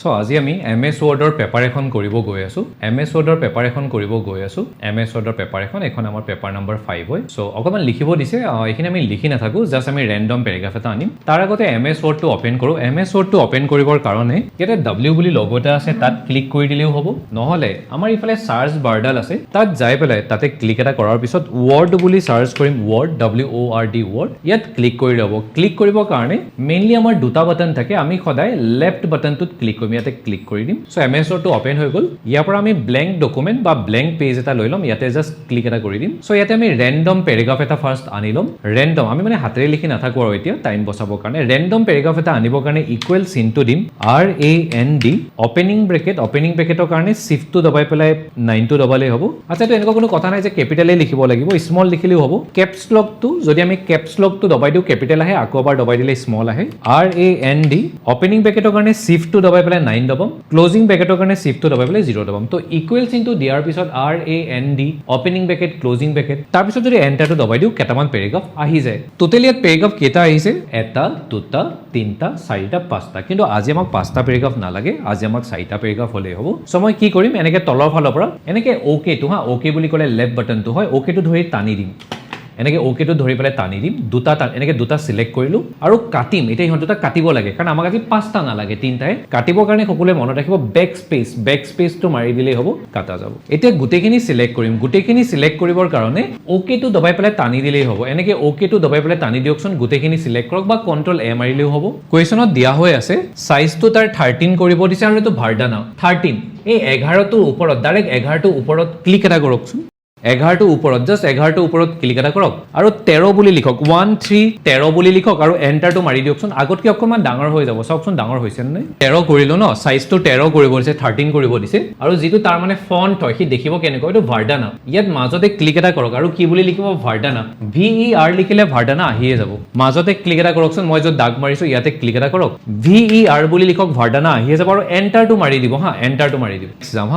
so আজি আমি MS Wordৰ paper এখন কৰিব গৈ আছো MS Wordৰ পেপাৰ এখন কৰিব গৈ আছো MS Wordৰ পেপাৰ এখন আমাৰ পেপাৰ নম্বৰ 5 হয় সো অকমান লিখিব দিছে এখিনি আমি লিখি নাথাকো জাস্ট আমি ৰেন্ডম পেৰাগ্ৰাফ এটা আনিম তাৰ আগতে MS Word টো ওপেন কৰো MS Word টো ওপেন কৰিবৰ কাৰণে ইয়াতে W বুলি লোগো এটা আছে তাত ক্লিক কৰি দিলেও হ'ব নহলে আমাৰ ইফালে সাৰ্চ বাৰডাল আছে তাত যাই পেলাই তাতে ক্লিক এটা কৰাৰ পিছত word বুলি সাৰ্চ কৰিম word WORD word ইয়াত ক্লিক কৰি লব ক্লিক কৰিবৰ কাৰণে মেইনলি আমাৰ দুটা বাটন থাকে আমি সদায় লেফট বাটনটোত ক্লিক ইয়াতে ক্লিক কৰি দিম সো MS Word টো ওপেন হৈ গল ইয়াৰ পৰা আমি ব্ল্যাঙ্ক ডকুমেন্ট বা ব্ল্যাঙ্ক পেজ এটা লৈ লম ইয়াতে জাস্ট ক্লিক এটা কৰি দিম সো ইয়াতে আমি ৰেন্ডম পেৰাগ্ৰাফ এটা ফাৰ্স্ট আনি লম ৰেন্ডম আমি মানে হাতেৰে লিখি নাথাকো আৰু এতিয়া টাইম বচাবৰ কাৰণে ৰেন্ডম পেৰাগ্ৰাফ এটা আনিবৰ কাৰণে ইকুৱেল চিনটো দিম RAND ওপেনিং ব্ৰেকেটৰ কাৰণে শিফট টো দবাই পেলাই 9 টো দবালে হ'ব আচ্ছা তো এনেকুৱা কোনো কথা নাই যে ক্যাপিটালে লিখিব লাগিব স্মল লিখিলেও হ'ব ক্যাপছ লক টো যদি আমি ক্যাপছ লক টো দবাই দিও ক্যাপিটাল আহে আকৌ এবাৰ দবাই দিলে স্মল আহে RAND ওপেনিং ব্ৰেকেটৰ কাৰণে শিফট টো দবাই পেলাই 9 দবাম ক্লোজিং ব্ৰেকেটৰ কাৰণে শিফট টো দবাই পেলাই 0 দবাম তো ইকুৱেল চিনটো দিয়াৰ পিছত RAND opening bracket closing bracket তাৰ পিছত যদি এন্টাৰ টো দবাই দিও কেটামান পেৰাগ্ৰাফ আহি যায় টোটালি ইয়াত পেৰাগ্ৰাফ কেটা আহিছে এটা দুটা তিনটা চাৰিটা পাঁচটা কিন্তু আজি আমাক পাঁচটা পেৰাগ্ৰাফ নালাগে আজি আমাক চাৰিটা পেৰাগ্ৰাফ হলে হ'ব সো মই কি কৰিম এনেকে তলৰ ফালৰ পৰা এনেকে ওকে টো ওকে বুলি ক'লে লেফট বাটন টো হয় ওকে টো ধৰি টানি দিম এনেকে ওকে টো ধৰি পেলাই টানি দিম এনেকে দুটা সিলেক্ট কৰিলো আৰু কাটিম এটা ইহঁতটা কাটিব লাগে কাৰণ আমাক আজি পাঁচটা নালাগে তিনটাই কাটিবৰ কাৰণে সকলোৱে মনত ৰাখিব বেক স্পেস টো মাৰি দিলেই হ'ব কাটা যাব এতিয়া গুটেখিনি সিলেক্ট কৰিম গুটেখিনি সিলেক্ট কৰিবৰ কাৰণে ওকে টো দবাই পেলাই টানি দিলেই হ'ব এনেকে ওকে টো দবাই পেলাই টানি দিয়কচোন গুটেখিনি সিলেক্ট কৰক বা কন্ট্ৰল A মাৰিলেও হ'ব কোৱেশ্যনত দিয়া হৈ আছে সাইজ টো তাৰ 13 কৰিব দিছে আৰু এটো ভাৰ্ডানা 13 এই 11 টোৰ ওপৰত ডাইৰেক্ট 11 টোৰ ওপৰত ক্লিক এটা কৰকচোন 11 টো ওপৰত জাস্ট 11 টো ওপৰত ক্লিক এটা কৰক আৰু 13 বুলি লিখক 1 3 13 বুলি লিখক আৰু এন্টাৰ টো মাৰি দিয়কচোন আগত কি অকমান ডাঙৰ হৈ যাব সবচোন ডাঙৰ হৈছে নে 13 কৰিলো ন সাইজ টো 13 কৰিব দিছে 13 কৰিব দিছে আৰু যেটো তাৰ মানে ফন্ট হয় কি দেখিব কেনেকৈ এটো ভাৰ্ডানা ইয়াত মাজতে ক্লিক এটা কৰক আৰু কি বুলি লিখিব ভাৰ্ডানা VER লিখিলে ভাৰ্ডানা আহিয়ে যাব মাজতে ক্লিক এটা কৰকচোন মই যত দাগ মাৰিছো ইয়াতে ক্লিক এটা কৰক VER বুলি লিখক ভাৰ্ডানা আহিয়ে যাব আৰু এন্টাৰ টো মাৰি দিব এন্টাৰ টো মাৰি দিব যাম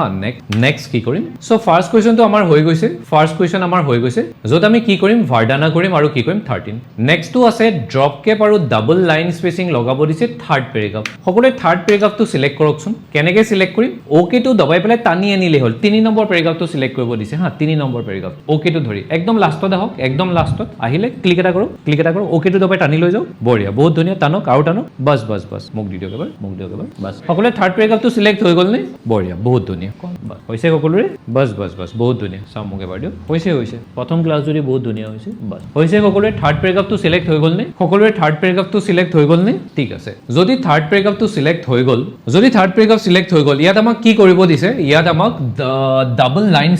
নেক্সট কি কৰিম সো ফাৰ্স্ট কোৱেশ্চন টো আমাৰ হৈ গৈছে ফাৰ্স্ট কোৱেশ্চন আমাৰ হৈ গৈছে যত আমি কি কৰিম ভাৰ্ডানা কৰিম আৰু কি কৰিম 13 নেক্সট টো আছে ড্ৰপ কেপ আৰু ডাবল লাইন স্পেসিং লগাব দিছে থাৰ্ড পেৰাগ্ৰাফ সকলোৱে থাৰ্ড পেৰাগ্ৰাফ টো সিলেক্ট কৰকচোন কেনেকে সিলেক্ট কৰিম ওকে টো দবাই পেলাই টানি আনিলে হ'ল 3 নম্বৰ পেৰাগ্ৰাফ টো সিলেক্ট কৰিব দিছে 3 নম্বৰ পেৰাগ্ৰাফ ওকে টো ধৰি একদম লাষ্টত আহক একদম লাষ্টত আহিলে ক্লিক এটা কৰক ওকে টো দবাই টানি লৈ যাও বঢ়িয়া বহুত ধুনীয়া টানক আৰু টানক বাস মোক দি দিয়ক এবাৰ বাস সকলোৱে থাৰ্ড পেৰাগ্ৰাফ টো সিলেক্ট হৈ গল নে বঢ়িয়া বহুত ধুনীয়া হৈছে সকলোৰে বাস বহুত ধুনীয়া চাও মোক এবাৰ হৈছে প্ৰথম ক্লাস যদি বহুত ধুনীয়া হৈছে বাস হৈছে সকলোৱে থাৰ্ড পেৰাগ্ৰাফ টো সিলেক্ট হৈ গল নে সকলোৱে থাৰ্ড পেৰাগ্ৰাফ টো সিলেক্ট হৈ গল নে ঠিক আছে যদি থাৰ্ড পেৰাগ্ৰাফ টো সিলেক্ট হৈ গল ইয়াত আমাক কি কৰিব দিছে ইয়াত আমাক ডাবল লাইন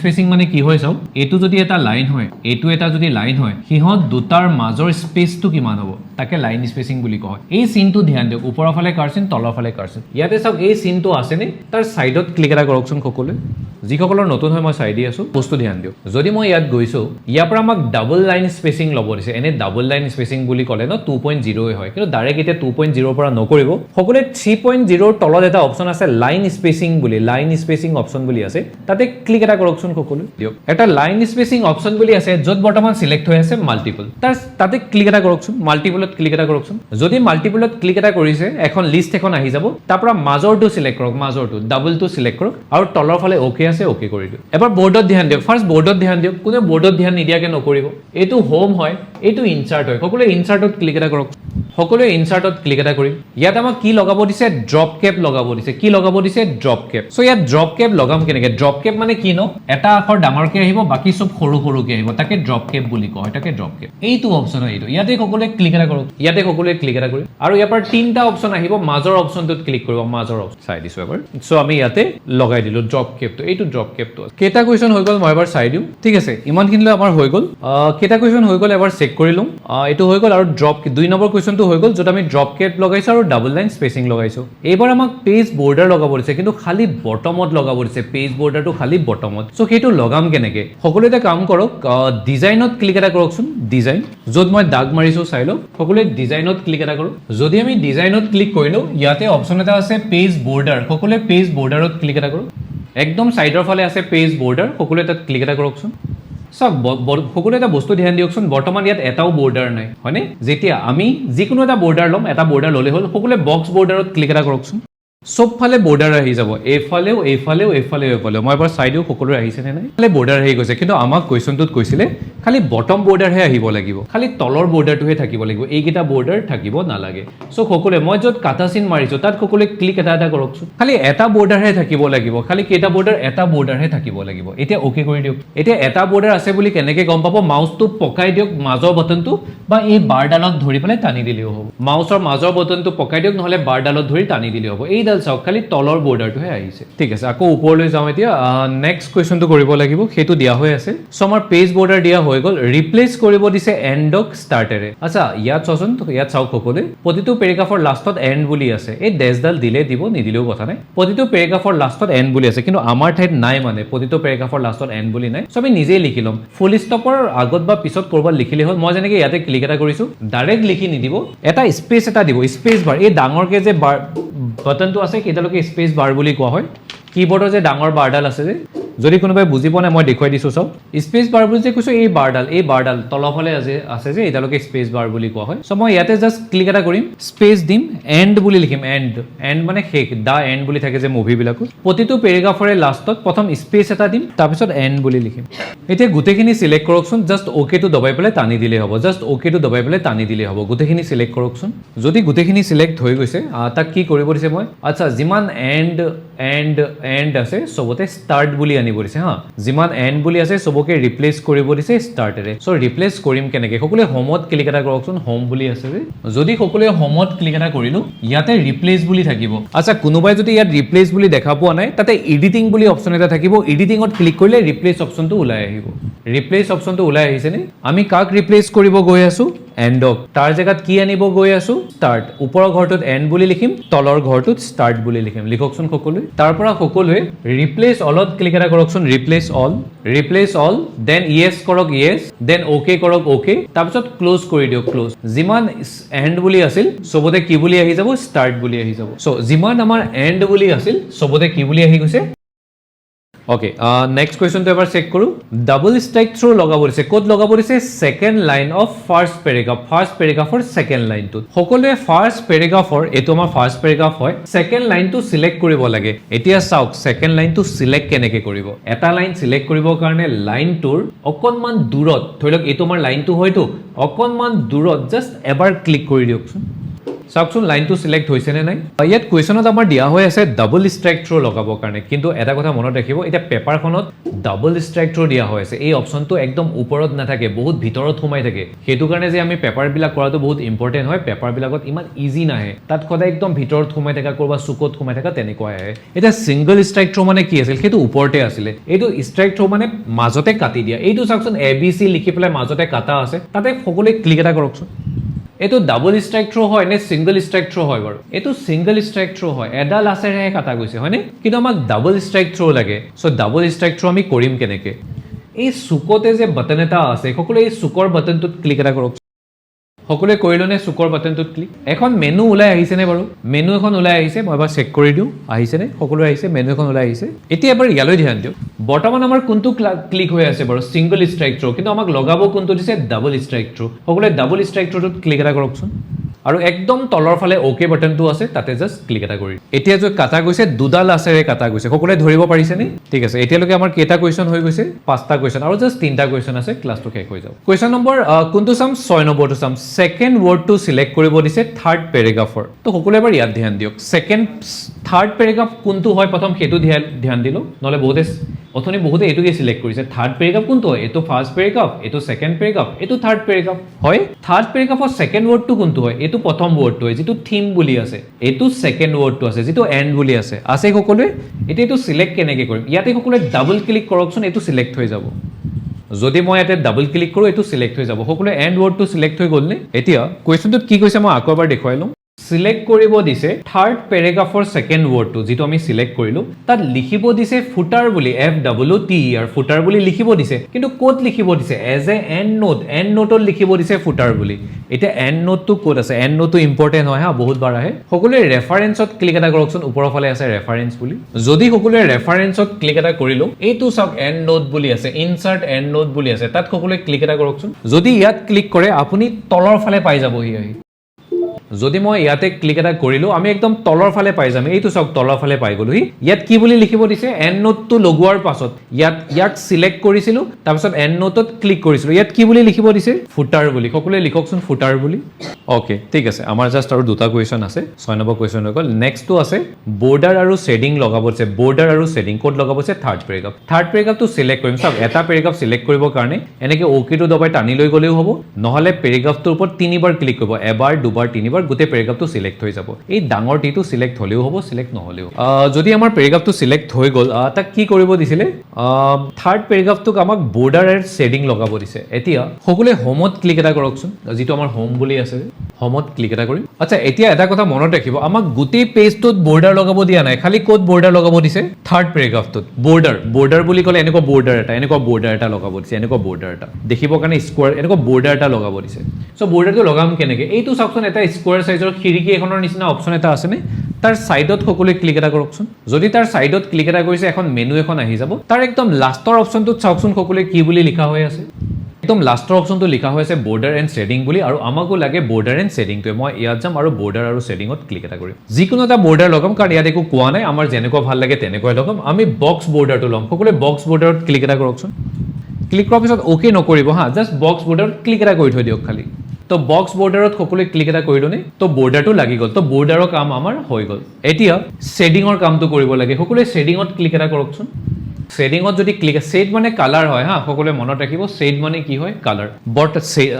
স্পেসিং মানে কি হয় চাও এটো যদি এটা লাইন হয় এটো এটা যদি লাইন হয় হিহত দুটাৰ মাজৰ স্পেস টো কিমান হ'ব তাকে লাইন স্পেসিং বুলি কয় এই সিনটো ধ্যান দিয়ক ওপৰৰ ফালে কাৰচিন তলৰ ফালে কাৰচিন ইয়াতে চাওক এই সিনটো আছে নে তাৰ সাইডত ক্লিক এটা কৰকচোন সকলোৱে যিসকলৰ নতুন হয় মই চাই দি আছো বস্তু ধ্যান দিয়ক যদি মই ইয়াত গৈছো ইয়াৰ পৰা আমাক ডাবল লাইন স্পেসিং ল'ব দিছে এনে ডাবল লাইন স্পেসিং বুলি ক'লে ন 2.0 হয় কিন্তু ডাইৰেক্ট এতিয়া 2.0 পৰা নকৰিব সকলোৱে 3.0 ৰ তলত এটা অপচন আছে লাইন স্পেসিং অপচন বুলি আছে তাতে ক্লিক এটা কৰকচোন সকলোৱে দিয়ক এটা লাইন স্পেসিং অপচন বুলি আছে যত বৰ্তমান সিলেক্ট হৈ আছে মাল্টিপল তাতে ক্লিক এটা কৰকচোন মাল্টিপলত ক্লিক এটা কৰকচোন যদি মাল্টিপলত ক্লিক এটা কৰিছে এখন লিষ্ট এখন আহি যাব তাৰ পৰা মাজৰটো সিলেক্ট কৰক মাজৰটো ডাবলটো সিলেক্ট কৰক আৰু তলৰ ফালে ওকে আছে ওকে কৰি দিয়ক এবাৰ বোৰ্ডত ধ্যান দিয়ক ফাৰ্স্ট বোৰ্ডত ধ্যান দিয়ক কোনে বোৰ্ডত ধ্যান নিদিয়াকে নকৰিব এটো হোম হয় এটো ইনসাৰ্ট হয় সকলোৱে ইনসাৰ্টত ক্লিক এটা কৰক সকলোৱে ইনসাৰ্টত ক্লিক এটা কৰিম ইয়াত আমাক কি লগাব দিছে ড্ৰপ কেপ লগাব দিছে কি লগাব দিছে ড্ৰপ কেপ সো ইয়াত ড্ৰপ কেপ লগাম কেনেকে ড্ৰপ কেপ মানে কি ন এটা আখৰ ডাঙৰকে আহিব বাকি সব সৰুকে আহিব তাকে ড্ৰপ কেপ বুলি কয় তাকে ড্ৰপ কেপ এইটো অপচন হয় এইটো ইয়াতে সকলোৱে ক্লিক এটা কৰক আৰু ইয়াৰ পৰা তিনটা অপচন আহিব মাজৰ অপচনটোত ক্লিক কৰিব মাজৰ অপচন চাই দিছো এবাৰ সো আমি ইয়াতে লগাই দিলো ড্ৰপ কেপটো এইটো ড্ৰপ কেপটো কেটা কোৱেশ্চন হৈ গল মই এবাৰ চাই দিও ঠিক আছে ইমানখিনিলৈ আমাৰ হৈ গল কেটা কোৱেশ্চন হৈ গল এবাৰ চেক কৰি লম এইটো হৈ গল আৰু ড্ৰপ 2 নম্বৰ কোৱেশ্চনটো হৈ গল যত আমি ড্ৰপ কেপ লগাইছো আৰু ডাবল লাইন স্পেসিং লগাইছো এইবাৰ আমাক পেজ বৰ্ডাৰ লগাব দিছে কিন্তু খালি বটমত লগাব দিছে পেজ বৰ্ডাৰটো খালি বটমত সো সেইটো লগাম কেনেকে সকলোৱে এটা কাম কৰক ডিজাইনত ক্লিক এটা কৰকচোন ডিজাইন যত মই দাগ মাৰিছো চাই লওক সকলোৱে ডিজাইনত ক্লিক এটা কৰক যদি আমি ডিজাইনত ক্লিক কৰিলো ইয়াতে অপচন এটা আছে পেজ বৰ্ডাৰ সকলোৱে পেজ বৰ্ডাৰত ক্লিক এটা কৰক একদম সাইডৰ ফালে আছে পেজ বৰ্ডাৰ সকলোৱে তাত ক্লিক এটা কৰকচোন সব সকলো এটা বস্তু ধ্যান দিয়কচোন বৰ্তমান ইয়াত এটাও বৰ্ডাৰ নাই হয়নে যেতিয়া আমি যিকোনো এটা বৰ্ডাৰ লম এটা বৰ্ডাৰ ললে হল সকলোৱে বক্স বৰ্ডাৰত ক্লিক এটা কৰকচোন সব ফালে বৰ্ডাৰ আহি যাব এইফালেও এইফালেও এইফালেও এইফালেও মই এবাৰ চাই দিওঁ সকলোৰে আহিছে নে নাই ফালে বৰ্ডাৰ আহি গৈছে কিন্তু আমাক কুৱেশ্যনটোত কৈছিলে খালি বটম বৰ্ডাৰহে আহিব লাগিব খালি তলৰ বৰ্ডাৰটোহে থাকিব লাগিব এইকেইটা বৰ্ডাৰ থাকিব নালাগে চ' সকলোৱে মই য'ত কাটা চিন মাৰিছোঁ তাত সকলোৱে ক্লিক এটা এটা কৰকচোন খালি এটা বৰ্ডাৰহে থাকিব লাগিব খালি কেইটা বৰ্ডাৰ এটা বৰ্ডাৰহে থাকিব লাগিব এতিয়া অ'কে কৰি দিয়ক এতিয়া এটা বৰ্ডাৰ আছে বুলি কেনেকৈ গম পাব মাউচটো পকাই দিয়ক মাজৰ বটনটো বা এই বাৰডালত ধৰি পেলাই টানি দিলেও হ'ব মাউচৰ মাজৰ বটনটো পকাই দিয়ক নহ'লে বাৰডালত ধৰি টানি দিলেও হ'ব এইডাল চাওক খালি তলৰ বৰ্ডাৰটোহে আহিছে ঠিক আছে আকৌ ওপৰলৈ যাওঁ এতিয়া নেক্সট কুৱেশ্যনটো কৰিব লাগিব সেইটো দিয়া হৈ আছে চ' আমাৰ পেজ বৰ্ডাৰ দিয়া হৈ গ'ল ৰিপ্লেচ কৰিব দিছে এণ্ডক ষ্টাৰ্টেৰে আচ্ছা ইয়াত চাওঁচোন ইয়াত চাওক সকলোৱে প্ৰতিটো পেৰেগ্ৰাফৰ লাষ্টত এণ্ড বুলি আছে এই ডেছডাল দিলে দিব নিদিলেও কথা নাই প্ৰতিটো পেৰেগ্ৰাফৰ লাষ্টত এণ্ড বুলি আছে কিন্তু আমাৰ ঠাইত নাই মানে প্ৰতিটো পেৰেগ্ৰাফৰ লাষ্টত এণ্ড বুলি নাই চ' আমি নিজেই লিখি ল'ম ফুল ষ্টপৰ আগত বা পিছত ক'ৰবাত লিখিলে হ'ল মই যেনেকৈ ইয়াতে ক্লিক এটা কৰিছোঁ ডাইৰেক্ট লিখি নিদিব এটা স্পেচ এটা দিব স্পেচ বাৰ এই ডাঙৰকৈ যে বাৰ বাটনটো আছে কেইটালৈকে স্পেচ বাৰ বুলি কোৱা হয় কীবৰ্ডৰ যে ডাঙৰ বাৰডাল আছে যে যদি কোনোবাই বুজি পোৱা নাই মই দেখুৱাই দিছোঁ চাওক স্পেচ বাৰ বুলি যে কৈছোঁ এই বাৰডাল তলফালে আছে যে এতিয়ালৈকে স্পেচ বাৰ বুলি কোৱা হয় চ' মই ইয়াতে জাষ্ট ক্লিক এটা কৰিম স্পেচ দিম এণ্ড বুলি লিখিম এণ্ড মানে শেষ দা এণ্ড বুলি থাকে যে মুভিবিলাকত প্ৰতিটো পেৰেগ্ৰাফৰে লাষ্টত প্ৰথম স্পেচ এটা দিম তাৰপিছত এণ্ড বুলি লিখিম এতিয়া গোটেইখিনি চিলেক্ট কৰকচোন জাষ্ট অ'কেটো দবাই পেলাই টানি দিলেই হ'ব জাষ্ট অ'কেটো দবাই পেলাই টানি দিলেই হ'ব গোটেইখিনি চিলেক্ট কৰকচোন যদি গোটেইখিনি চিলেক্ট হৈ গৈছে তাক কি কৰিব দিছে মই আচ্ছা যিমান এণ্ড আছে চবতে ষ্টাৰ্ট বুলি আনিব দিছে হা যিমান এণ্ড বুলি আছে চবকে ৰিপ্লেচ কৰিব দিছে ষ্টাৰ্টেৰে চ' ৰিপ্লেচ কৰিম কেনেকৈ সকলোৱে হোমত ক্লিক এটা কৰকচোন হোম বুলি আছে যে যদি সকলোৱে হোমত ক্লিক এটা কৰিলোঁ ইয়াতে ৰিপ্লেচ বুলি থাকিব আচ্ছা কোনোবাই যদি ইয়াত ৰিপ্লেচ বুলি দেখা পোৱা নাই তাতে এডিটিং বুলি অপশ্যন এটা থাকিব এডিটিঙত ক্লিক কৰিলে ৰিপ্লেচ অপশ্যনটো ওলাই আহিব ৰিপ্লেচ অপশ্যনটো ওলাই আহিছেনে আমি কাক ৰিপ্লেচ কৰিব গৈ আছোঁ এণ্ডক তাৰ জেগাত কি আনিব গৈ আছোঁ ষ্টাৰ্ট ওপৰৰ ঘৰটোত এণ্ড বুলি লিখিম তলৰ ঘৰটোত ষ্টাৰ্ট বুলি লিখিম লিখকচোন সকলোৱে তাৰ পৰা সকলোৱে ৰিপ্লেচ অলত ক্লিক এটা কৰকচোন ৰিপ্লেচ অল দেন ইয়েছ কৰক ইয়েছ দেন অ'কে কৰক অ'কে তাৰপিছত ক্ল'জ কৰি দিয়ক ক্ল'জ যিমান এণ্ড বুলি আছিল চবতে কি বুলি আহি যাব ষ্টাৰ্ট বুলি আহি যাব চ' যিমান আমাৰ এণ্ড বুলি আছিল চবতে কি বুলি আহি গৈছে অ'কে নেক্সট কুৱেশ্যনটো এবাৰ চেক কৰোঁ ডাবল ষ্ট্ৰাইক থ্ৰু লগাব দিছে ক'ত লগাব দিছে ছেকেণ্ড লাইন অফ ফাৰ্ষ্ট পেৰেগ্ৰাফৰ ছেকেণ্ড লাইনটোত সকলোৱে ফাৰ্ষ্ট পেৰেগ্ৰাফৰ এইটো আমাৰ ফাৰ্ষ্ট পেৰেগ্ৰাফ হয় ছেকেণ্ড লাইনটো চিলেক্ট কৰিব লাগে এতিয়া চাওক ছেকেণ্ড লাইনটো চিলেক্ট কেনেকৈ কৰিব এটা লাইন চিলেক্ট কৰিবৰ কাৰণে লাইনটোৰ অকণমান দূৰত ধৰি লওক এইটো আমাৰ লাইনটো হয়তো অকণমান দূৰত জাষ্ট এবাৰ ক্লিক কৰি দিয়কচোন চাওকচোন লাইনটো চিলেক্ট হৈছে নে নাই ইয়াত কুৱেশ্যনত আমাৰ দিয়া হৈ আছে ডাবল ষ্ট্ৰাইক থ্ৰু লগাবৰ কাৰণে কিন্তু এটা কথা মনত ৰাখিব এতিয়া পেপাৰখনত ডাবল ষ্ট্ৰাইক থ্ৰু দিয়া হৈ আছে এই অপশ্যনটো একদম ওপৰত নাথাকে বহুত ভিতৰত সোমাই থাকে সেইটো কাৰণে যে আমি পেপাৰবিলাক কৰাটো বহুত ইম্পৰ্টেণ্ট হয় পেপাৰবিলাকত ইমান ইজি নাহে তাত সদায় একদম ভিতৰত সোমাই থকা ক'ৰবাত চুকত সোমাই থকা তেনেকুৱাই আহে এতিয়া ছিংগল ষ্ট্ৰাইক থ্ৰু মানে কি আছিল সেইটো ওপৰতে আছিলে এইটো ষ্ট্ৰাইক থ্ৰু মানে মাজতে কাটি দিয়া এইটো চাওকচোন ABC লিখি পেলাই মাজতে কাটা আছে তাতে সকলোৱে ক্লিক এটা কৰকচোন এইটো ডাবল ষ্ট্ৰাইক থ্ৰু হয় নে ছিংগল ষ্ট্ৰাইক থ্ৰু হয় বাৰু এইটো ছিংগল ষ্ট্ৰাইক থ্ৰু হয় এডাল আছেৰেহে কাটা গৈছে হয়নে কিন্তু আমাক ডাবল ষ্ট্ৰাইক থ্ৰু লাগে চ' ডাবল ষ্ট্ৰাইক থ্ৰু আমি কৰিম কেনেকৈ এই চুকতে যে বাটন এটা আছে সকলোৱে এই চুকৰ বাটনটোত ক্লিক এটা কৰক সকলোৱে কৰিলেনে চুকৰ বাটনটোত ক্লিক এখন মেনু ওলাই আহিছেনে বাৰু মেনু এখন ওলাই আহিছে মই এবাৰ চেক কৰি দিওঁ আহিছেনে সকলোৱে আহিছে মেনু এখন ওলাই আহিছে এতিয়া এবাৰ ইয়ালৈ ধ্যান দিয়ক বৰ্তমান আমাৰ কোনটো ক্লিক হৈ আছে বাৰু ছিংগল ষ্ট্ৰাইক থ্ৰু কিন্তু আমাক লগাব কোনটো দিছে ডাবল ষ্ট্ৰাইক থ্ৰু সকলোৱে ডাবল ষ্ট্ৰাইক থ্ৰুটোত ক্লিক এটা কৰকচোন আৰু একদম তলৰ ফালে অ'কে বাটনটো আছে তাতে জাষ্ট ক্লিক এটা কৰি এতিয়া যে কাটা গৈছে দুডাল আছেৰে কাটা গৈছে সকলোৱে ধৰিব পাৰিছেনে ঠিক আছে এতিয়ালৈকে আমাৰ কেইটা কুৱেশ্যন হৈ গৈছে 5টা কুৱেশ্যন আৰু জাষ্ট 3টা কুৱেশ্যন আছে ক্লাছটো শেষ হৈ যাব কুৱেশ্যন নম্বৰ কোনটো চাম 6 নম্বৰটো চাম ছেকেণ্ড ৱৰ্ডটো চিলেক্ট কৰিব দিছে থাৰ্ড পেৰেগ্ৰাফৰ তো সকলোৱে এবাৰ ইয়াত ধ্যান দিয়ক থাৰ্ড পেৰেগ্ৰাফ কোনটো হয় প্ৰথম সেইটো ধ্যান দিলোঁ নহ'লে বহুতে এইটোকে চিলেক্ট কৰিছে থাৰ্ড পেৰেগ্ৰাফ কোনটো হয় এইটো ফাৰ্ষ্ট পেৰেগ্ৰাফ এইটো ছেকেণ্ড পেৰেগ্ৰাফ এইটো থাৰ্ড পেৰেগ্ৰাফ হয় থাৰ্ড পেৰেগ্ৰাফৰ ছেকেণ্ড ৱৰ্ডটো কোনটো হয় এইটো প্ৰথম ৱৰ্ডটো হয় যিটো থিম বুলি আছে এইটো ছেকেণ্ড ৱৰ্ডটো আছে যিটো এণ্ড বুলি আছে সকলোৱে এতিয়া এইটো চিলেক্ট কেনেকৈ কৰিম ইয়াতে সকলোৱে ডাবল ক্লিক কৰকচোন এইটো চিলেক্ট হৈ যাব যদি মই ইয়াতে ডাবল ক্লিক কৰোঁ এইটো চিলেক্ট হৈ যাব সকলোৱে এণ্ড ৱৰ্ডটো চিলেক্ট হৈ গ'লনে এতিয়া কুৱেশ্যনটোত কি কৈছে মই আকৌ এবাৰ দেখুৱাই লওঁ সিলেক্ট কৰিব দিছে থাৰ্ড পেৰেগ্ৰাফৰ সেকেন্ড ওয়াৰ্ডটো যেটো আমি সিলেক্ট কৰিলো তাত লিখিব দিছে ফুটাৰ বুলি FWTER ফুটাৰ বুলি লিখিব দিছে কিন্তু কোড লিখিব দিছে এজ এ এন্ড নোটত লিখিব দিছে ফুটাৰ বুলি এটা এন্ড নোটটো কোড আছে এন্ড নোটটো ইম্পৰ্টেন্ট হয় হা বহুত বাৰ আহে সকলোৱে ৰেফাৰেন্সত ক্লিক এটা কৰকচোন ওপৰৰ ফালে আছে ৰেফাৰেন্স বুলি যদি সকলোৱে ৰেফাৰেন্সত ক্লিক এটা কৰিলো এইটো সব এন্ড নোট বুলি আছে ইনসাৰ্ট এন্ড নোট বুলি আছে তাত সকলোৱে ক্লিক এটা কৰকচোন যদি ইয়াত ক্লিক কৰে আপুনি তলৰ ফালে পাই যাবহি আহি যদি মই ইয়াতে ক্লিক এটা কৰিলো আমি একদম তলৰ ফালে পাই যাম এইটো সব তলৰ ফালে পাই গলো ইয়াত কি বুলি লিখিব দিছে এণ্ড নোটটো লগোৱাৰ পাছত ইয়াক সিলেক্ট কৰিছিলো তাৰ পাছত এণ্ড নোটত ক্লিক কৰিছিলো ইয়াত কি বুলি লিখিব দিছে ফুটাৰ বুলি সকলোৱে লিখকচোন ফুটাৰ বুলি ওকে ঠিক আছে আমাৰ জাস্ট আৰু দুটা কোৱেশ্চন আছে 6 নম্বৰ কোৱেশ্চন হৈ গল নেক্সটটো আছে বৰ্ডাৰ আৰু শেডিং লগাব আছে বৰ্ডাৰ আৰু শেডিং কোড লগাব আছে থাৰ্ড পেৰাগ্ৰাফটো সিলেক্ট কৰিম সব এটা পেৰাগ্ৰাফ সিলেক্ট কৰিবৰ কাৰণে এনেকে ওকে টো দবাই টানি লৈ গলেও হ'ব নহলে পেৰাগ্ৰাফটোৰ ওপৰত তিনিবাৰ ক্লিক কৰিব এবাৰ দুবাৰ তিনিবাৰ গোটেই পেৰাগ্ৰাফটো সিলেক্ট হৈ যাব এই ডাঙৰ টিটো সিলেক্ট হলেও হ'ব সিলেক্ট নহলেও যদি আমাৰ পেৰাগ্ৰাফটো সিলেক্ট হৈ গল তাক কি কৰিব দিছিলে থাৰ্ড পেৰাগ্ৰাফটোক আমাক বৰ্ডাৰ আৰু শেডিং লগাব দিছে এতিয়া সকলোৱে হোমত ক্লিক এটা কৰকচোন যিটো আমাৰ হোম বুলি আছে হোমত ক্লিক এটা কৰিম আচ্ছা এতিয়া এটা কথা মনত ৰাখিব আমাক গোটেই পেজটোত বৰ্ডাৰ লগাব দিয়া নাই খালি কোড বৰ্ডাৰ লগাব দিছে থাৰ্ড পেৰাগ্ৰাফটোত বৰ্ডাৰ বুলি ক'লে এনেকুৱা বৰ্ডাৰ এটা লগাব দিছে এনেকুৱা বৰ্ডাৰ এটা দেখিবৰ কাৰণে স্কোৱাৰ এনেকুৱা বৰ্ডাৰ এটা লগাব দিছে সো বৰ্ডাৰটো লগাম কেনেকে এইটো চাওকচোন এটা স্কোৱাৰ সাইজৰ খিৰিকী এখনৰ নিচিনা অপচন এটা আছে নে তাৰ সাইডত সকলোৱে ক্লিক এটা কৰকচোন যদি তাৰ সাইডত ক্লিক এটা কৰিছে এখন মেনু এখন আহি যাব তাৰ একদম লাষ্টৰ অপচনটোত চাওকচোন সকলোৱে কি বুলি লিখা হৈ আছে একদম লাষ্টৰ অপচনটো লিখা হৈ আছে বৰ্ডাৰ এণ্ড শেডিং বুলি আৰু আমাকো লাগে বৰ্ডাৰ এণ্ড শেডিংটোৱে মই ইয়াত যাম আৰু বৰ্ডাৰ আৰু শেডিঙত ক্লিক এটা কৰিম যিকোনো এটা বৰ্ডাৰ লগাম কাৰণ ইয়াত একো কোৱা নাই আমাৰ যেনেকুৱা ভাল লাগে তেনেকুৱাই লগাম আমি বক্স বৰ্ডাৰটো ল'ম সকলোৱে বক্স বৰ্ডাৰত ক্লিক এটা কৰকচোন ক্লিক কৰাৰ পিছত ওকে নকৰিব হা জাষ্ট বক্স বৰ্ডাৰত ক্লিক এটা কৰি থৈ দিয়ক খালি তো বক্স বৰ্ডাৰত সকলোৱে ক্লিক এটা কৰিলো নে তো বৰ্ডাৰটো লাগি গল তো বৰ্ডাৰৰ কাম আমাৰ হৈ গল এতিয়া শেডিঙৰ কামটো কৰিব লাগে সকলোৱে শেডিঙত ক্লিক এটা কৰকচোন শেডিঙত যদি ক্লিক শেড মানে কালাৰ হয় হা সকলোৱে মনত ৰাখিব শেড মানে কি হয় কালাৰ বট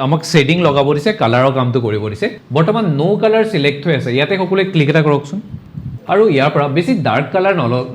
আমাক শেডিং লগাব দিছে কালাৰৰ কামটো কৰিব দিছে বৰ্তমান নো কালাৰ সিলেক্ট হৈ আছে ইয়াতে সকলোৱে ক্লিক এটা কৰকচোন আৰু ইয়াৰ পৰা বেছি ডাৰ্ক কালাৰ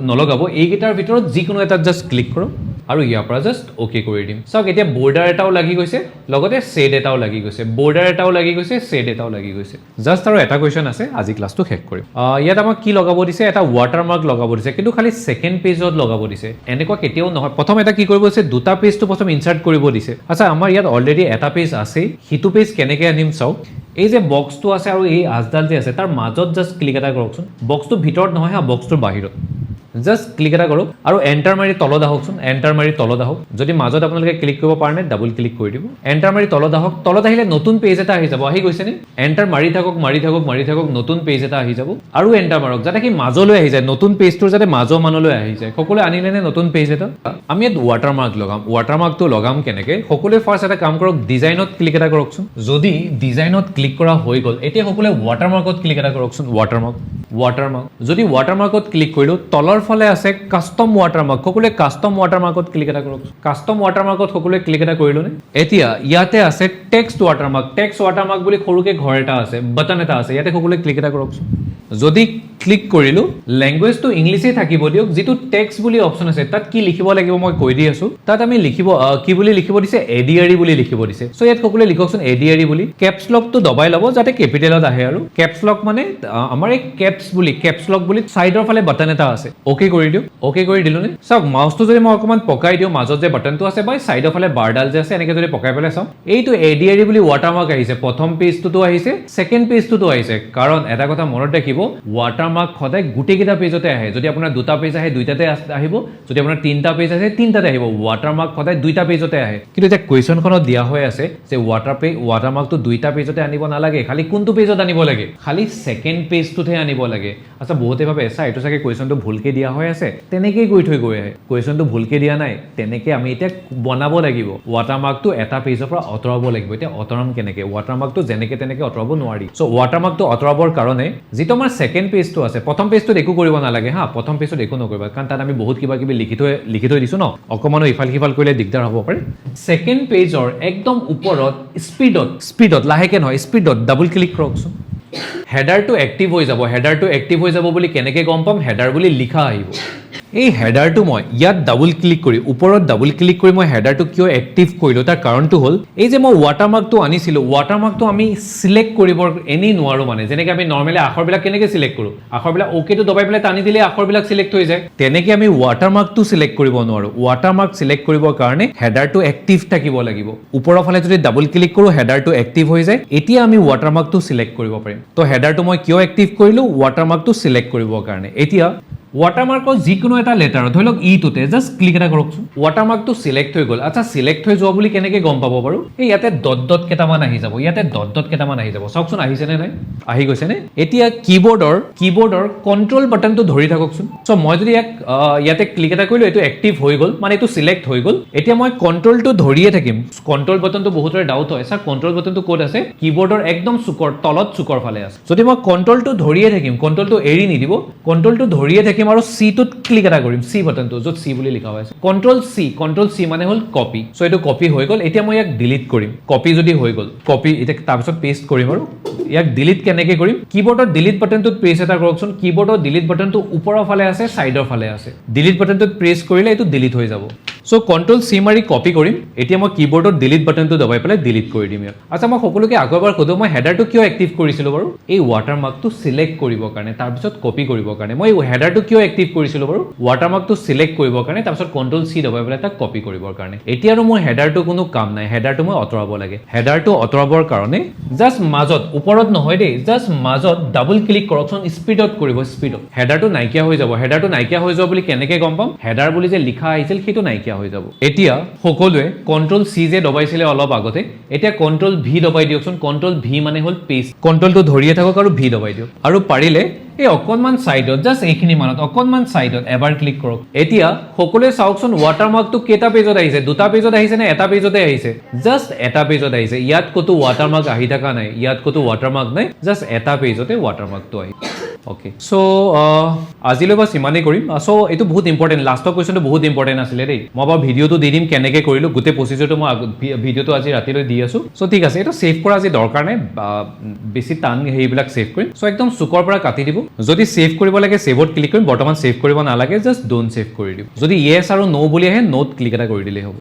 নলগাব এইকেইটাৰ ভিতৰত যিকোনো এটা জাষ্ট ক্লিক কৰক আৰু ইয়াৰ পৰা জাষ্ট ওকে কৰি দিম চাওক এতিয়া বৰ্ডাৰ এটাও লাগি গৈছে লগতে শেড এটাও লাগি গৈছে বৰ্ডাৰ এটাও লাগি গৈছে শেড এটাও লাগি গৈছে জাষ্ট আৰু এটা কোৱেশ্চন আছে আজি ক্লাছটো শেষ কৰিম ইয়াত আমাক কি লগাব দিছে এটা ৱাটাৰমাৰ্ক লগাব দিছে কিন্তু খালি সেকেন্ড পেজত লগাব দিছে এনেকুৱা কেতিয়াও নহয় প্ৰথম এটা কি কৰিব দিছে দুটা পেজটো প্ৰথম ইনসাৰ্ট কৰিব দিছে আচ্ছা আমাৰ ইয়াত অলৰেডি এটা পেজ আছে হিটো পেজ কেনেকৈ আনিম চাওক এই যে বক্সটো আছে আৰু এই আজডাল যে আছে তাৰ মাজত জাষ্ট ক্লিক এটা কৰকচোন বক্সটো ভিতৰত নহয় হা বক্সটোৰ বাহিৰত জাষ্ট ক্লিক এটা কৰক আৰু এণ্টাৰ মাৰি তলত আহকচোন এণ্টাৰ মাৰি তলত আহক যদি মাজত আপোনালোকে ক্লিক কৰিব পাৰে নাই ডাবল ক্লিক কৰি দিব এণ্টাৰ মাৰি তলত আহক তলত আহিলে নতুন পেজ এটা আহি যাব আহি গৈছে নে এণ্টাৰ মাৰি থাকক নতুন পেজ এটা আহি যাব আৰু এণ্টাৰ মাৰক যাতে কি মাজলৈ আহি যায় নতুন পেজটোৰ যাতে মাজৰ মানলৈ আহি যায় সকলোৱে আনিলে নে নতুন পেজ এটা আমি ইয়াত ৱাটাৰমাৰ্ক লগাম ৱাটাৰমাৰ্কটো লগাম কেনেকে সকলোৱে ফাৰ্ষ্ট এটা কাম কৰক ডিজাইনত ক্লিক এটা কৰকচোন যদি ডিজাইনত ক্লিক কৰা হৈ গ'ল এতিয়া সকলোৱে ৱাটাৰমাৰ্কত ক্লিক এটা কৰকচোন ৱাটাৰমাৰ্ক যদি ৱাটাৰমাৰ্কত ক্লিক কৰিলো তলৰ ফালে আছে কাস্টম ৱাটাৰমাৰ্ক সকলোৱে কাস্টম ৱাটাৰমাৰ্কত ক্লিক এটা কৰক কাস্টম ৱাটাৰমাৰ্কত সকলোৱে ক্লিক এটা কৰিলো নে এতিয়া ইয়াতে আছে টেক্সট ৱাটাৰমাৰ্ক বুলি সৰুকে ঘৰ এটা আছে বাটন এটা আছে ইয়াতে সকলোৱে ক্লিক এটা কৰক যদি ক্লিক কৰিলো ল্যাঙ্গুৱেজটো ইংলিশে থাকিব দিয়ক যেটো টেক্সট বুলি অপচন আছে তাত কি লিখিব লাগিব মই কৈ দি আছো তাত আমি লিখিব কি বুলি লিখিব দিছে এডিআৰই বুলি লিখিব দিছে সো ইয়াত সকলোৱে লিখকচোন এডিআৰই বুলি কেপছ লকটো দবাই লব যাতে ক্যাপিটেলত আহে আৰু কেপছ লক মানে আমাৰ এই কেপছ লক বুলি সাইডৰ ফালে বাটন এটা আছে ওকে কৰি দিও ওকে কৰি দিলো নে সব মাউসটো যদি মই অকমান পকাই দিও মাজত যে বাটনটো আছে বাই সাইডৰ ফালে বাৰডাল যে আছে এনেকে যদি পকাই পেলাই চাও এইটো এডিআৰই বুলি ৱাটাৰমাৰ্ক আহিছে প্ৰথম পেজটো আহিছে সেকেন্ড পেজটো আহিছে কাৰণ এটা কথা মনত ৰাখিব ৱাটাৰমাৰ্ক খদাই গুটেকিটা পেজতে আহে যদি আপোনাৰ দুটা পেজ আহে দুইটাতে আহিব যদি আপোনাৰ তিনটা পেজ আছে তিনটাতে আহিব ৱাটাৰমাৰ্ক খদাই দুইটা পেজতে আহে কিন্তু এটা কোৱেশ্চনখনত দিয়া হৈ আছে যে ৱাটাৰমাৰ্কটো দুইটা পেজতে আনিব নালাগে খালি কোনটো পেজত আনিব লাগে খালি সেকেন্ড পেজটোতে আনিব লাগে আচ্ছা বহুতে ভাবে এসা এটো চাগে কোৱেশ্চনটো ভুলকে দিয়া হৈ আছে তেনেকেই গৈ থৈ গৈ আহে কোৱেশ্চনটো ভুলকে দিয়া নাই তেনেকে আমি এটা বনাব লাগিব ৱাটাৰমাৰ্কটো এটা পেজৰ পৰা অতৰাব লাগিব এটা অতৰাম কেনেকে ৱাটাৰমাৰ্কটো যেনেকে তেনেকে অতৰাব নোৱাৰি সো ৱাটাৰমাৰ্কটো অতৰাবৰ কাৰণে যেটো আমাৰ সেকেন্ড পেজটো আছে প্ৰথম পেজটোত একো কৰিব নালাগে হা প্ৰথম পেজটোত একো নকৰিবা কাৰণ তাত আমি বহুত কিবা কিবি লিখি থৈ দিছো ন অকমানো ইফাল সিফাল কৰিলে দিগদাৰ হ'ব পাৰে সেকেন্ড পেজৰ একদম ওপৰত স্পীডত লাহেকে নহয় স্পীডত ডাবল ক্লিক কৰকচোন হেডাৰটো এক্টিভ হৈ যাব বুলি কেনেকে গম পাম হেডাৰ বুলি লিখা আহিব এই হেডাৰটো মই ইয়াত ডাবল ক্লিক কৰি ওপৰত ডাবল ক্লিক কৰি মই হেডাৰটো কিয় এক্টিভ কৰিলো তাৰ কাৰণটো হ'ল এই যে মই ৱাটাৰমাৰ্কটো আনিছিলো ৱাটাৰমাৰ্কটো আমি সিলেক্ট কৰিব এনি নোৱাৰো মানে যেনেকৈ আমি নৰমালি আখৰবিলাক কেনেকৈ সিলেক্ট কৰো আখৰবিলাক ওকেটো দবাই পেলাই টানি দিলে আখৰবিলাক সিলেক্ট হৈ যায় তেনেকৈ আমি ৱাটাৰমাৰ্কটো সিলেক্ট কৰিব নোৱাৰো ৱাটাৰমাৰ্ক সিলেক্ট কৰিবৰ কাৰণে হেডাৰটো এক্টিভ থাকিব লাগিব ওপৰৰ ফালে যদি ডাবল ক্লিক কৰো হেডাৰটো এক্টিভ হৈ যায় এতিয়া আমি ৱাটাৰমাৰ্কটো সিলেক্ট কৰিব পাৰিম তো হেডাৰটো মই কিয় এক্টিভ কৰিলো ৱাটাৰমাৰ্কটো সিলেক্ট কৰিবৰ কাৰণে এতিয়া ৱাটাৰমাৰ্কৰ যিকোনো এটা লেটাৰ ধৰি লওক ইটোতে জাষ্ট ক্লিক এটা কৰকচোন ৱাটাৰমাৰ্কটো চিলেক্ট হৈ গ'ল আচ্ছা চিলেক্ট হৈ যোৱা বুলি কেনেকৈ গম পাব বাৰু এই ইয়াতে ডট ডট কেইটামান আহি যাব ইয়াতে ডট ডট কেইটামান আহি যাব চাওকচোন আহিছেনে নাই আহি গৈছেনে এতিয়া কিবৰ্ডৰ কণ্ট্ৰল বাটনটো ধৰি থাককচোন চ' মই যদি ইয়াতে ক্লিক এটা কৰিলোঁ এইটো এক্টিভ হৈ গ'ল মানে এইটো চিলেক্ট হৈ গ'ল এতিয়া মই কণ্ট্ৰলটো ধৰিয়ে থাকিম কণ্ট্ৰল বাটনটো বহুতৰে ডাউট হয় ছাৰ কণ্ট্ৰল বাটনটো ক'ত আছে কিবৰ্ডৰ একদম চুকৰ তলত চুকৰ ফালে আছে যদি মই কণ্ট্ৰলটো ধৰিয়ে থাকিম কণ্ট্ৰলটো এৰি নিদিব কণ্ট্ৰলটো ধৰিয়ে থাকিম আৰু চিটোত ক্লিক এটা কৰিম চি বাটনটো য'ত চি বুলি লিখা হৈ আছে কণ্ট্ৰল চি মানে হ'ল কপি চ' এইটো কপি হৈ গ'ল এতিয়া মই ইয়াক ডিলিট কৰিম কপি যদি হৈ গ'ল কপি এতিয়া তাৰপিছত পেষ্ট কৰিম আৰু ইয়াক ডিলিট কেনেকৈ কৰিম কিবৰ্ডৰ ডিলিট বাটনটোত প্ৰেছ এটা কৰকচোন কিবৰ্ডৰ ডিলিট বাটনটো ওপৰৰ ফালে আছে ছাইডৰ ফালে আছে ডিলিট বাটনটোত প্ৰেছ কৰিলে এইটো ডিলিট হৈ যাব চ' কণ্ট্ৰল চি মাৰি কপি কৰিম এতিয়া মই কিবৰ্ডত ডিলিট বাটনটো দবাই পেলাই ডিলিট কৰি দিম ইয়াত আচ্ছা মই সকলোকে আকৌ এবাৰ সোধোঁ মই হেডাৰটো কিয় এক্টিভ কৰিছিলোঁ বাৰু এই ৱাটাৰমাৰ্কটো চিলেক্ট কৰিবৰ কাৰণে তাৰপিছত কপি কৰিবৰ কাৰণে মই হেডাৰটো কিয় এক্টিভ কৰিছিলোঁ বাৰু ৱাটাৰমাৰ্কটো চিলেক্ট কৰিবৰ কাৰণে তাৰপিছত কণ্ট্ৰল চি দবাই পেলাই তাক কপি কৰিবৰ কাৰণে এতিয়া আৰু মোৰ হেডাৰটো কোনো কাম নাই হেডাৰটো মই আঁতৰাব লাগে হেডাৰটো আঁতৰাবৰ কাৰণে জাষ্ট মাজত ওপৰত নহয় দেই জাষ্ট মাজত ডাবল ক্লিক কৰকচোন স্পীডত কৰিব স্পীডত হেডাৰটো নাইকিয়া হৈ যাব হেডাৰটো নাইকিয়া হৈ যাব বুলি কেনেকৈ গম পাম হেডাৰ বুলি যে লিখা আহিছিল সেইটো নাইকিয়া হৈ যাব এতিয়া সকলোৱে কণ্ট্ৰল চি যে দবাইছিলে অলপ আগতে এতিয়া কণ্ট্ৰল ভি দবাই দিয়কচোন কণ্ট্ৰল ভি মানে হ'ল পেষ্ট কণ্ট্ৰলটো ধৰিয়ে থাকক আৰু ভি দবাই দিয়ক আৰু পাৰিলে এই অকণমান ছাইডত জাষ্ট এইখিনি মানত অকণমান ছাইডত এবাৰ ক্লিক কৰক এতিয়া সকলোৱে চাওকচোন ৱাটাৰমাৰ্কটো কেইটা পেজত আহিছে দুটা পেজত আহিছে নে এটা পেজতে আহিছে জাষ্ট এটা পেজত আহিছে ইয়াত ক'তো ৱাটাৰমাৰ্ক আহি থকা নাই ইয়াত ক'তো ৱাটাৰমাৰ্ক নাই জাষ্ট এটা পেজতে ৱাটাৰমাৰ্কটো আহিছে অ'কে চ' আজিলৈ বাছ ইমানেই কৰিম চ' এইটো বহুত ইম্পৰ্টেণ্ট লাষ্টৰ কুৱেশ্যনটো বহুত ইম্পৰ্টেণ্ট আছিলে দেই মই বাৰু ভিডিঅ'টো দি দিম কেনেকৈ কৰিলোঁ গোটেই প্ৰচিজাৰটো মই ভিডিঅ'টো আজি ৰাতিলৈ দি আছোঁ চ' ঠিক আছে এইটো ছেভ কৰা আজি দৰকাৰ নাই বেছি টান সেইবিলাক ছেভ কৰিম চ' একদম চুকৰ পৰা কাটি দিব যদি ছেভ কৰিব লাগে ছেভত ক্লিক কৰিম বৰ্তমান ছেভ কৰিব নালাগে জাষ্ট ডোন্ট ছেভ কৰি দিম যদি য়েছ আৰু ন' বুলি আহে ন'ত ক্লিক এটা কৰি দিলেই হ'ব